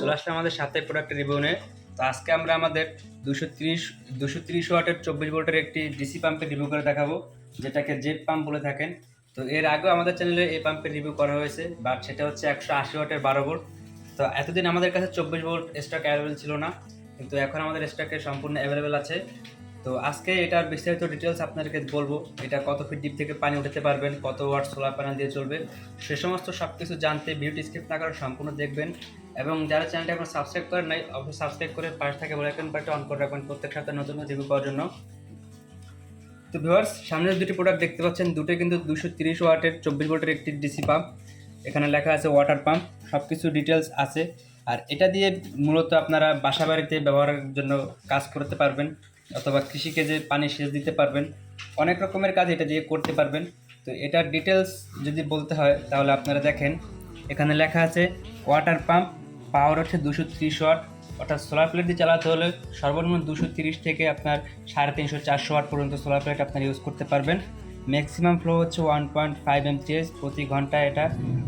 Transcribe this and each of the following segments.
চলে আসলে আমাদের সাথে প্রোডাক্টের রিভিউ নিয়ে। তো আজকে আমরা আমাদের 230 ওয়াটের 24 ভোল্টের একটি ডিসি পাম্পের রিভিউ করে দেখাবো, যেটাকে জেট পাম্প বলে থাকেন। তো এর আগেও আমাদের চ্যানেলে এই পাম্পের রিভিউ করা হয়েছে, বাট সেটা হচ্ছে 180 ওয়াটের 12 ভোল্ট। তো এতদিন আমাদের কাছে 24 ভোল্ট স্টক অ্যাভেলেবেল ছিল না, কিন্তু এখন আমাদের স্টকে সম্পূর্ণ অ্যাভেলেবেল আছে। তো আজকে এটার বিস্তারিত ডিটেলস আপনাদেরকে বলবো, এটা কত ফিট ডিপ থেকে পানি উঠাতে পারবেন, কত ওয়াট সোলার প্যানেল দিয়ে চলবে, সে সমস্ত সব কিছু জানতে ভিডিওটি স্কিপ না করে সম্পূর্ণ দেখবেন। এবং যারা চ্যানেলটা এখন সাবস্ক্রাইব করেন নাই, অবশ্যই সাবস্ক্রাইব করে পাশে থাকে বেল আইকন বাটনটা অন করে রাখবেন প্রত্যেক সপ্তাহে নতুন রিভিউ পাওয়ার জন্য। তো ভিউয়ার্স, সামনে দুটি প্রোডাক্ট দেখতে পাচ্ছেন, দুটোই কিন্তু 230 ওয়াটের 24 ভোল্টের একটি ডিসি পাম্প। এখানে লেখা আছে ওয়াটার পাম্প, সব কিছু ডিটেলস আছে। আর এটা দিয়ে মূলত আপনারা বাসা বাড়িতে ব্যবহারের জন্য কাজ করতে পারবেন, অথবা কৃষিকাজে পানি সেচ দিতে পারবেন, অনেক রকমের কাজ এটা দিয়ে করতে পারবেন। তো এটার ডিটেলস যদি বলতে হয় তাহলে আপনারা দেখেন, এখানে লেখা আছে ওয়াটার পাম্প, পাওয়ার হচ্ছে 230 ওয়াট। অর্থাৎ সোলার প্লেট দিয়ে চালাতে হলে সর্বনিম্ন 230 থেকে আপনার 350-400 ওয়াট পর্যন্ত সোলার প্লেট আপনার ইউজ করতে পারবেন। ম্যাক্সিমাম ফ্লো হচ্ছে 1.5 mCH, প্রতি ঘন্টায় এটা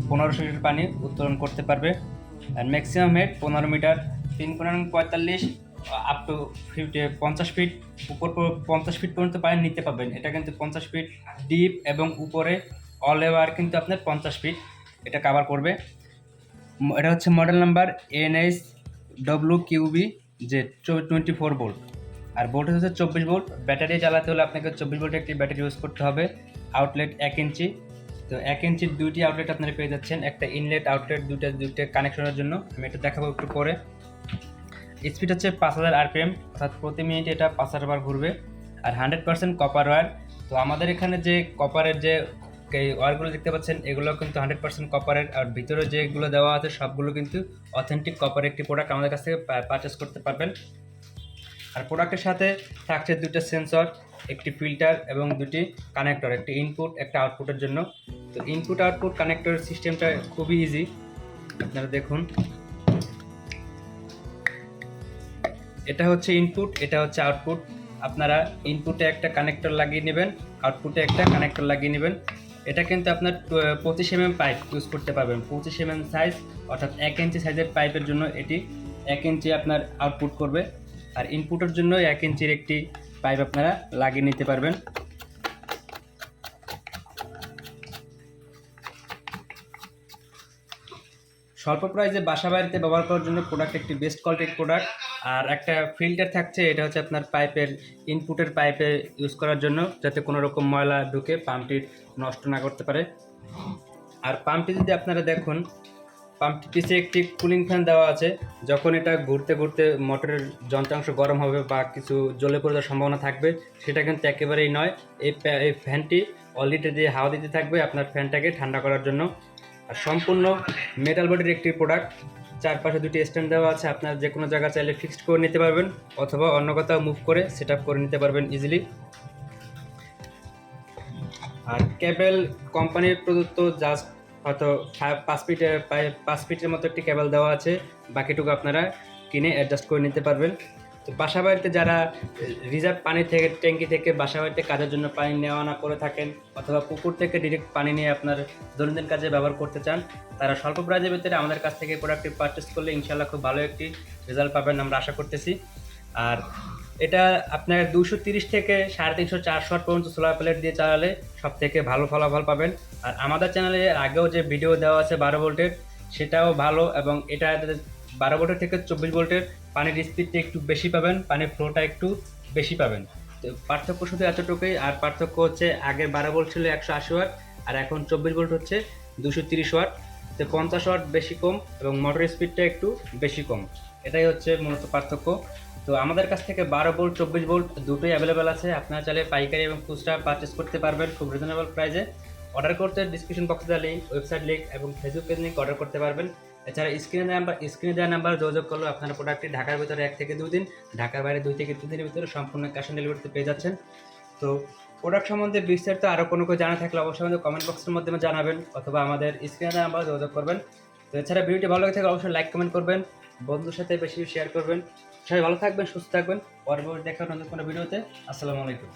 1500 লিটার পানি উত্তোলন করতে পারবে। আর maximum head 15 metre, 3×45 up to 50 feet উপর, 50 ফিট পর্যন্ত পানি নিতে পারবেন। এটা কিন্তু 50 ফিট ডিপ এবং উপরে অল ওভার কিন্তু আপনার 50 ফিট এটা কাভার করবে। এটা হচ্ছে মডেল নাম্বার NSWQB যে 24 ভোল্ট, আর ভোল্টেজ হচ্ছে 24 ভোল্ট। ব্যাটারি চালাতে হলে আপনাকে 24 ভোল্টের একটি ব্যাটারি ইউজ করতে হবে। আউটলেট 1 ইঞ্চি। তো 1 ইঞ্চির দুইটি আউটলেট আপনারা পেয়ে যাচ্ছেন, একটা ইনলেট আউটলেট, দুইটা কানেকশনের জন্য। আমি এটা দেখাবো একটু পরে। স্পিড হচ্ছে 5000 RPM, অর্থাৎ প্রতি মিনিটে এটা 5000 বার ঘুরবে। আর 100% কপার ওয়্যার। তো আমাদের এখানে যে কপারের যে ওয়্যারগুলো দেখতে পাচ্ছেন, এগুলো কিন্তু 100% কপারের। আর ভিতরে যেগুলো দেওয়া আছে সবগুলো কিন্তু অথেন্টিক কপারের একটি প্রোডাক্ট, আমাদের কাছ থেকে পারচেস করতে পারবেন। আর প্রোডাক্টের সাথে থাকছে দুটো সেন্সর, একটি ফিল্টার এবং দুটি কানেক্টর, একটি ইনপুট একটা আউটপুটের জন্য। তো ইনপুট আউটপুট কানেক্টর সিস্টেমটা খুবই ইজি, আপনারা দেখুন। এটা হচ্ছে ইনপুট, এটা হচ্ছে আউটপুট। আপনারা ইনপুটে একটা কানেক্টর লাগিয়ে নেবেন, আউটপুটে একটা কানেক্টর লাগিয়ে নেবেন। এটা কিন্তু আপনার 25 mm পাইপ ইউজ করতে পারবেন, 25 mm সাইজ, অর্থাৎ 1 ইঞ্চি সাইজের পাইপের জন্য এটি 1 ইঞ্চি আপনার আউটপুট করবে। আর ইনপুটের জন্য 1 ইঞ্চির একটি পাইপ আপনারা লাগিয়ে নিতে পারবেন। স্বল্প প্রাইসে বাসা বাড়িতে ব্যবহার করার জন্য প্রোডাক্ট একটি বেস্ট কোয়ালিটির প্রোডাক্ট। আর একটা ফিল্টার থাকছে, এটা হচ্ছে আপনার পাইপের ইনপুটের পাইপে ইউজ করার জন্য, যাতে কোনো রকম ময়লা ঢুকে পাম্পটি নষ্ট না করতে পারে। আর পাম্পটি যদি আপনারা দেখুন, পাম্পটির পিছে একটি কুলিং ফ্যান দেওয়া আছে। যখন এটা ঘুরতে ঘুরতে মোটরের যন্ত্রাংশ গরম হবে বা কিছু জ্বলে পড়ে যাওয়ার সম্ভাবনা থাকবে, সেটা কিন্তু একেবারেই নয়। এই ফ্যানটি অলরেডি দিয়ে হাওয়া দিতে থাকবে আপনার ফ্যানটাকে ঠান্ডা করার জন্য। আর সম্পূর্ণ মেটাল বডির একটি প্রোডাক্ট, চারপাশে দুটি স্ট্যান্ড দেওয়া আছে, আপনার যে কোনো জায়গা চাইলে ফিক্সড করে নিতে পারবেন, অথবা অন্য কোথাও মুভ করে সেট আপ করে নিতে পারবেন ইজিলি। আর কেবল কোম্পানির প্রদত্ত জাস্ট হয়তো 5 ফিটের মতো একটি কেবল দেওয়া আছে, বাকিটুকু আপনারা কিনে অ্যাডজাস্ট করে নিতে পারবেন। তো বাসা বাড়িতে যারা রিজার্ভ পানি থেকে ট্যাঙ্কি থেকে বাসা বাড়িতে কাজের জন্য পানি নেওয়া আনা করে থাকেন, অথবা পুকুর থেকে ডিরেক্ট পানি নিয়ে আপনার দৈনন্দিন কাজে ব্যবহার করতে চান, তারা স্বল্প প্রাইজের ভিতরে আমাদের কাছ থেকে প্রোডাক্টটি পারচেস করলে ইনশাল্লাহ খুব ভালো একটি রেজাল্ট পাবেন, আমরা আশা করতেছি। আর এটা আপনার 230 থেকে 350-400 ওয়াট পর্যন্ত সোলার প্লেট দিয়ে চালালে সব থেকে ভালো ফলাফল পাবেন। আর আমাদের চ্যানেলে আগেও যে ভিডিও দেওয়া আছে 12 ভোল্টের, সেটাও ভালো। এবং এটা 12 ভোল্টের থেকে 24 ভোল্টের পানির স্পিডটা একটু বেশি পাবেন, পানির ফ্লোটা একটু বেশি পাবেন। তো পার্থক্য শুধু এতটুকুই। আর পার্থক্য হচ্ছে, আগে 12 ভোল্ট ছিল 180 ওয়াট, আর এখন 24 ভোল্ট হচ্ছে 230 ওয়াট। তো 50 ওয়াট বেশি কম এবং মোটর স্পিডটা একটু বেশি কম, এটাই হচ্ছে মূলত পার্থক্য। তো আমাদের কাছ থেকে 12 ভোল্ট 24 ভোল্ট দুটোই অ্যাভেলেবেল আছে, আপনারা চাইলে পাইকারি এবং খুচরা পারচেস করতে পারবেন খুব রিজনেবল প্রাইসে। অর্ডার করতে ডিসক্রিপশন বক্সে দেওয়া লিঙ্ক, ওয়েবসাইট লিঙ্ক এবং ফেসবুক পেজ লিঙ্ক অর্ডার করতে পারবেন। এছাড়া স্ক্রিনে দেওয়া নাম্বার যোগাযোগ করলেও আপনারা প্রোডাক্টটি ঢাকার ভিতরে 1 থেকে 2 দিন, ঢাকার বাইরে 2 থেকে 3 দিনের ভিতরে সম্পূর্ণ ক্যাশ অন ডেলিভারিতে পেয়ে যাচ্ছেন। তো প্রোডাক্ট সম্বন্ধে বিস্তারিত আরও কোনো জানা থাকলে অবশ্যই আমাদের কমেন্ট বক্সের মাধ্যমে জানাবেন, অথবা আমাদের স্ক্রিনে দেওয়া নাম্বার যোগাযোগ করবেন। তো এছাড়া ভিডিওটি ভালো লাগে থাকলে অবশ্যই লাইক কমেন্ট করবেন, বন্ধুদের সাথে বেশি শেয়ার করবেন। সবাই ভালো থাকবেন, সুস্থ থাকবেন। পরবর্তী দেখা নতুন কোনো ভিডিওতে। আসসালামু আলাইকুম।